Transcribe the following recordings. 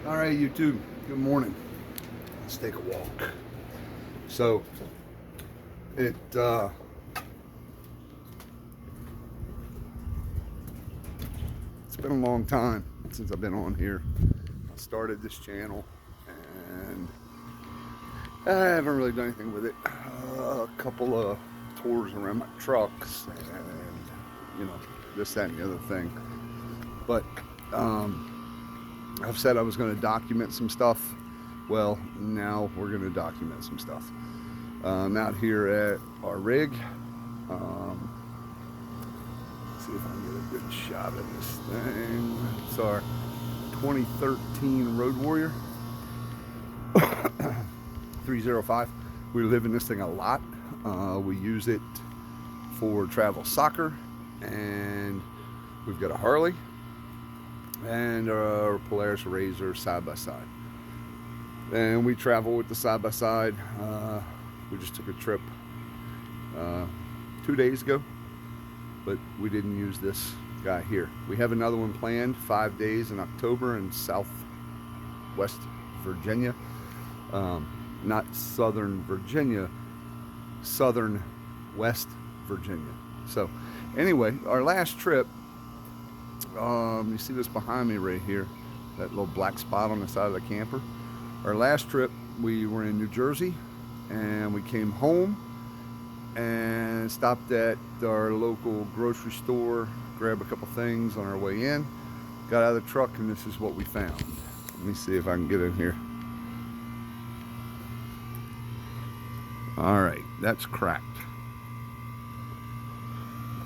All right, YouTube, good morning. Let's take a walk. So, it's been a long time since I've been on here. I started this channel and I haven't really done anything with it. A couple of tours around my trucks and, this, that, and the other thing. But, I've said I was going to document some stuff. Well, now we're going to document some stuff. I'm out here at our rig. Let's see if I can get a good shot of this thing. It's our 2013 Road Warrior 305. We live in this thing a lot. We use it for travel soccer, and we've got a Harley and our Polaris Razor side-by-side. And we travel with the side-by-side. We just took a trip 2 days ago, but we didn't use this guy here. We have another one planned, 5 days in October in Southwest Virginia. Not Southern Virginia, Southern West Virginia. So anyway, our last trip, you see this behind me right here, that little black spot on the side of the camper. Our last trip, we were in New Jersey, and we came home and stopped at our local grocery store, grabbed a couple things on our way in, got out of the truck, and this is what we found. Let me see if I can get in here. All right, that's cracked.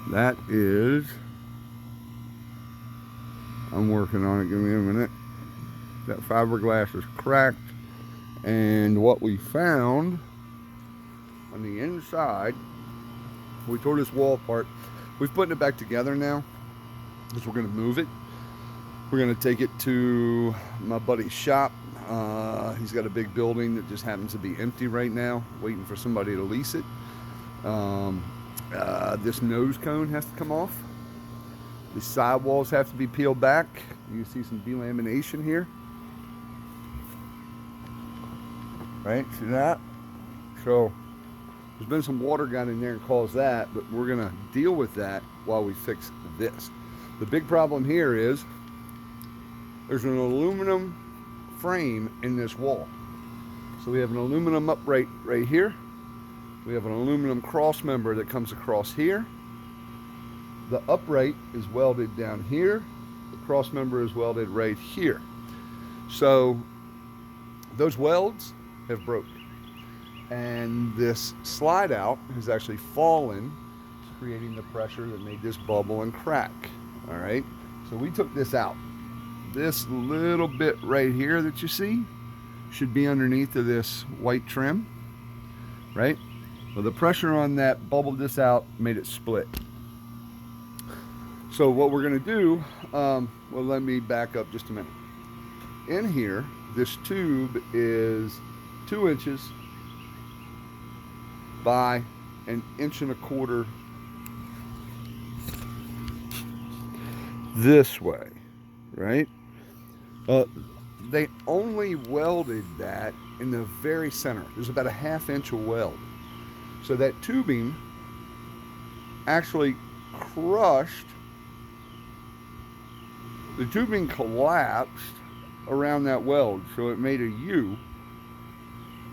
That is, I'm working on it, give me a minute. That fiberglass is cracked, and what we found on the inside, we tore this wall apart. We're putting it back together now because we're going to move it. We're going to take it to my buddy's shop. He's got a big building that just happens to be empty right now, waiting for somebody to lease it. This nose cone has to come off. The sidewalls have to be peeled back. You can see some delamination here. Right, see that? So there's been some water got in there and caused that, but we're gonna deal with that while we fix this. The big problem here is there's an aluminum frame in this wall. So we have an aluminum upright right here. We have an aluminum cross member that comes across here. The upright is welded down here. The cross member is welded right here. So those welds have broke. And this slide out has actually fallen, creating the pressure that made this bubble and crack. All right, so we took this out. This little bit right here that you see should be underneath of this white trim, right? Well, the pressure on that bubbled this out, made it split. So what we're gonna do, well, let me back up just a minute. In here, this tube is 2 inches by 1.25 inches this way, right? They only welded that in the very center. There's about 1/2 inch of weld. So that tubing actually crushed, the tubing collapsed around that weld, so it made a U.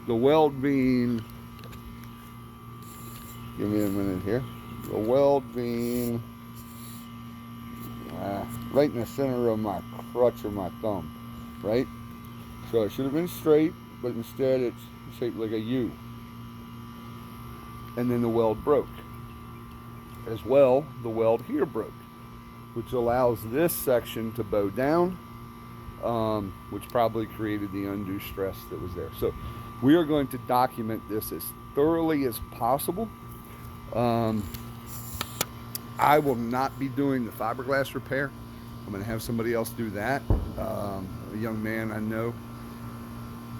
The weld being, give me a minute here, the weld being right in the center of my crutch of my thumb, right? So it should have been straight, but instead it's shaped like a U. And then the weld broke. As well, the weld here broke, which allows this section to bow down, which probably created the undue stress that was there. So we are going to document this as thoroughly as possible. I will not be doing the fiberglass repair. I'm going to have somebody else do that. A young man I know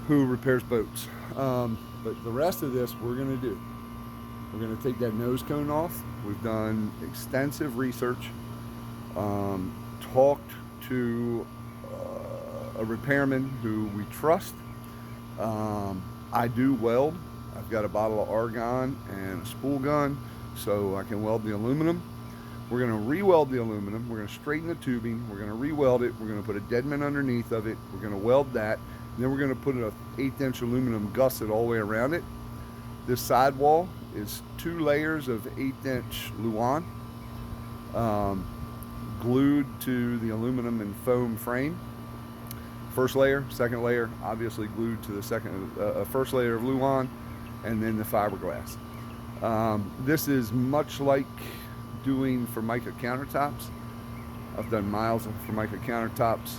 who repairs boats. But the rest of this we're going to do. We're going to take that nose cone off. We've done extensive research, talked to a repairman who we trust. I do weld. I've got a bottle of argon and a spool gun, so I can weld the aluminum. We're going to re-weld the aluminum. We're going to straighten the tubing. We're going to re-weld it. We're going to put a deadman underneath of it. We're going to weld that. And then we're going to put an 1/8" aluminum gusset all the way around it. This sidewall is 2 layers of 1/8" Luan, glued to the aluminum and foam frame. First layer, second layer, obviously glued to the first layer of Luan, and then the fiberglass. This is much like doing Formica countertops. I've done miles of Formica countertops.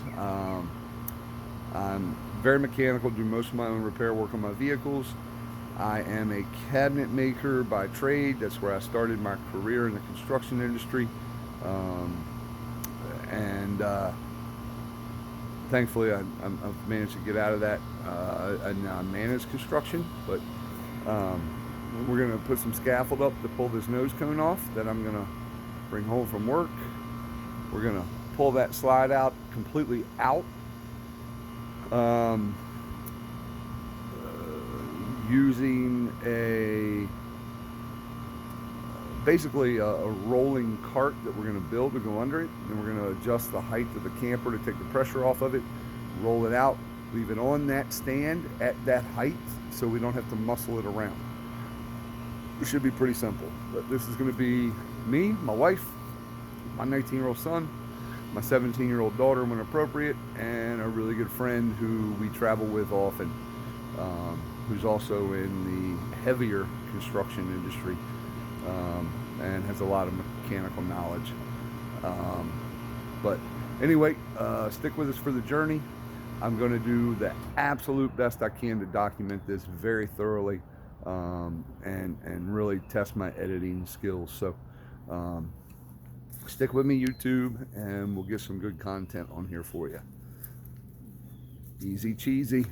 I'm very mechanical, do most of my own repair work on my vehicles. I am a cabinet maker by trade. That's where I started my career in the construction industry. Thankfully I've managed to get out of that. I now manage construction, but we're going to put some scaffold up to pull this nose cone off that I'm going to bring home from work. We're going to pull that slide out completely out, using basically a rolling cart that we're going to build to go under it. Then we're going to adjust the height of the camper to take the pressure off of it, roll it out, leave it on that stand at that height so we don't have to muscle it around. It should be pretty simple, but this is going to be me, my wife, my 19-year-old son, my 17-year-old daughter when appropriate, and a really good friend who we travel with often, who's also in the heavier construction industry, and has a lot of mechanical knowledge. But anyway, stick with us for the journey. I'm going to do the absolute best I can to document this very thoroughly, and really test my editing skills. So stick with me, YouTube, and we'll get some good content on here for you. Easy cheesy.